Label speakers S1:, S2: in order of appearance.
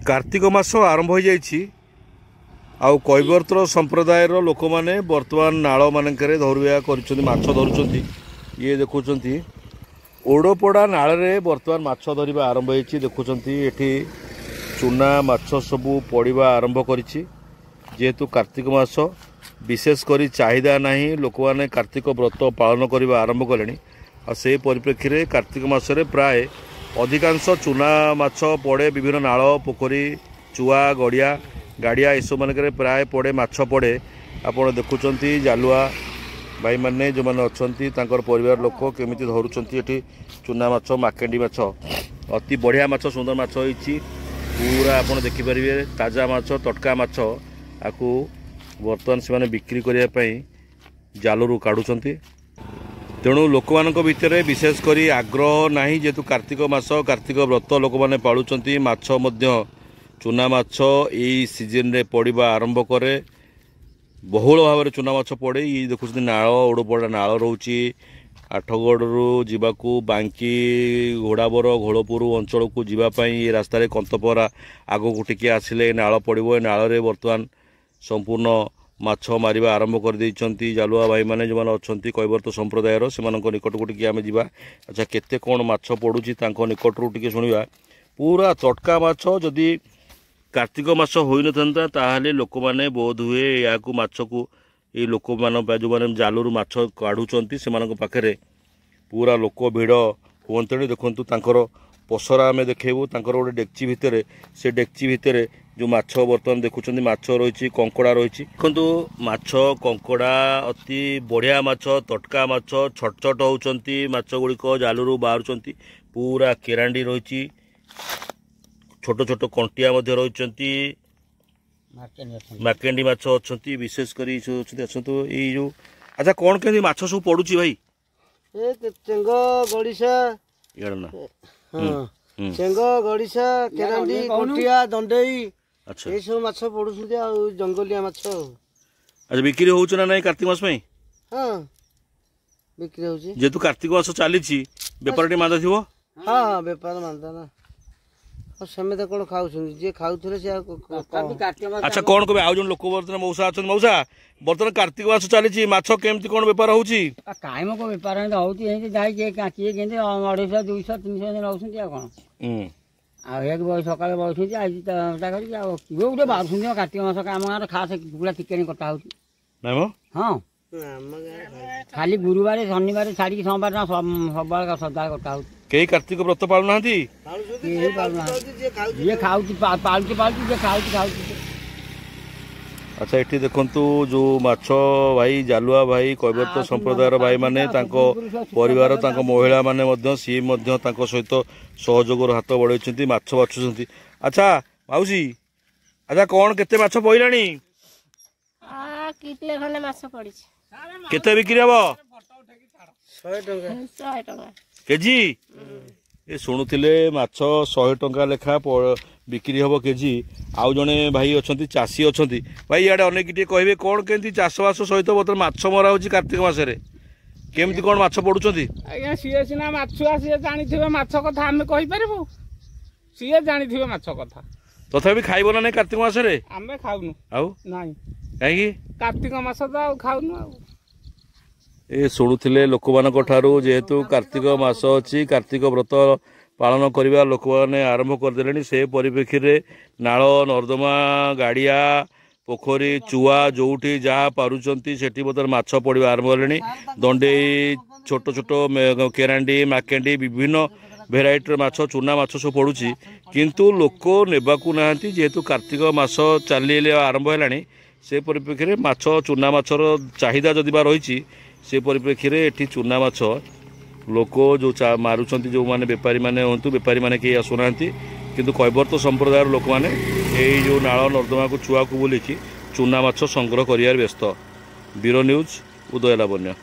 S1: कार्तिक मास आरंभ हो जाइछि आउ कैवर्तर संप्रदायर लोक मैंने बर्तमान नाल मानक धरुआ कर माछ धरुंच ये देखुं ओडपड़ा नाल बर्तमान माछ धरवा आरंभ हो देखुं ये चूना माछ सबू पड़ा आरंभ करेतु कार्तिक मास विशेषकर चाहिदा नहीं लोक मैंने कार्तिक व्रत पालन करने आरंभ कले से परिप्रेक्षी में कार्तिक मासरे प्राय अधिकांश चूना माछ पड़े विभिन्न नाल पोखरी चुआ गड़िया गाड़िया यू मानक प्राय पड़े माछ पड़े आपड़ देखुं जालुआ भाई मैंने जो मैंने अच्छा परिवार लोक केमी धरुंच ये चूना माछ माकेंडी माछ अति बढ़िया माछ सुंदर माछ होती पूरा आप देखिपारे ताजा माछ तटका माछ आपको बर्तमान से बिक्री करने जालू काढ़ुंट तेणु लोक मानक भितर विशेषकर आग्रह नहीं जेहेतु कार्तिक मास कार्तिक व्रत लोक मैंने पालुंट माछ चूना माछ यही सीजन रे पड़ा आरंभ करे बहुल भाव में चूना माछ पड़े ये देखुं नाल ओडपड़ा नाल रोचे आठगड़ू जावाकू बांकी घोड़ाबर घोड़पुर अंचल को जीवाई रास्तार कंतपरा आगू टिके आसिले नाल पड़ो नाल बर्तमान संपूर्ण माछ मारिबा आरंभ कर देइचंती जालुआ भाई माने जो माने अछंती कैवर्त संप्रदायर से निकट को टिके आमे जिबा अच्छा केते कोन माछ पडुची तांको निकट रू टिके सुनिबा पूरा तटका माछ जदि कार्तिक मास होई नथंता ताहाले लोक माने बोध हुए या को माछ को ए लोक मान जो माने जालुरु माछ काढुचंती से मानक पाखरे पूरा लोक भिड़ होंतणी देखंतु तांकर पसरा आमे देखेबू तांकर गोटे डेक्ची भितर से डेक्ची भितर जो माछ बर्तमान देखुं माछ रही कंकड़ा रही देखो माछ कंकड़ा अति बढ़िया माछ तटका माछ छट छट होती माछ गुड़िक जालू बाहर पूरा केरांडी रही छोट छोट कंटिया रही माकेंडी माछ अच्छा विशेषकर ये जो अच्छा कौन कमी माछ सब पड़ुची भाई
S2: चेंग गड़िशा चेंग गड़िशा केरांडी कंटिया दंडेई
S1: अच्छा
S2: ये सब माछ पड़ुछुंती आ जंगलिया माछ
S1: अच्छा बिक्री होउछ ना नहीं कार्तिक मास में
S2: हां बिक्री होउछ
S1: जेतु कार्तिक मास चलीछि व्यापार टे मांदा थिवो
S2: हां हां व्यापार मांदा ना और समय त कोन खाउछुंती जे खाउथले से
S1: अच्छा कोन कबे आउ जन लोक बर्तन मौसा अछन मौसा बर्तन कार्तिक मास चलीछि माछ केमति कोन व्यापार होउछि
S3: काई मको व्यापार नै होउछि हे जाई के काकी गेंदे 250 200 300 नौछुंती आ कोन एक बस सकाल बस आज गोटे बाहर कार्तिक मास आम गाँव खास कुकुड़ा चिकेन कटा हो हाँ खाली गुरुवार शनिवार छाड़ी सोमवार सब सदा कटा हो
S1: कई कार्तिक व्रत पालुना
S3: ये खाऊँ पालुचे पालुचे खाऊँ
S1: अच्छा ये देखु जो माछ भाई जालुआ भाई कैवर्त संप्रदायर भाई माने परिवार महिला माने सी सहित सहयोग हाथ बढ़ाई माछ बाछुंट अच्छा माउसी अच्छा कौन केते माछ पइलानी केते बिक्री हम
S2: 100 टका
S1: केजी ये शुणुले माछ 100 टका लेखा बिक्री हम केजी आउ जड़े भाई अच्छा चाषी अच्छा भाई इे अनेक कहे कौन केमती चाषबास सहित बर्तमान माछ मरा हो कार्तिक मसरे केमती कौन माछ पड़ुंट
S4: आज्ञा सी सीना माछुआ सी जानी माछ कथा आम कहीपरू सी जानी माछ कथा
S1: तथापि खाइब ना नहीं कार्तिक मसरे
S4: आम खाऊनु
S1: आउ
S4: नहीं
S1: कहीं
S4: कार्तिक मास तो खाऊनु
S1: ए शुणुले लोक मान जेहेतु कार्तिक मास अच्छी कार्तिक व्रत पालन करवा लोक मैंने आरंभ करदे से परिप्रेक्षी में नाल नर्दमा गाड़िया पोखरी चुआ जोटी जहाँ पारुंट से माछ पड़ा आरंभ कले दंडे छोट छोट केरांडी माकेंडी विभिन्न भेराइटर माछ चूना माछ सब पड़ुची किंतु लोक नेबाकू ना जेहेतु कार्तिक मास चलिए आरंभ है से परिप्रेक्षी में माछ चूना माछर चाहिदा जदि रही से परिप्रेक्षी में ये चूना माछ लोक जो मारुंट जो मैंने बेपारी मैंने हूँ बेपारी मैंने कहीं आसुना किंतु कैवर्त संप्रदायर लोक मैंने यही जो नाल नर्दमा को छुआ को बोलिकी चूना माछ संग्रह कर व्यस्त ब्यूरो न्यूज उदय लावण्य।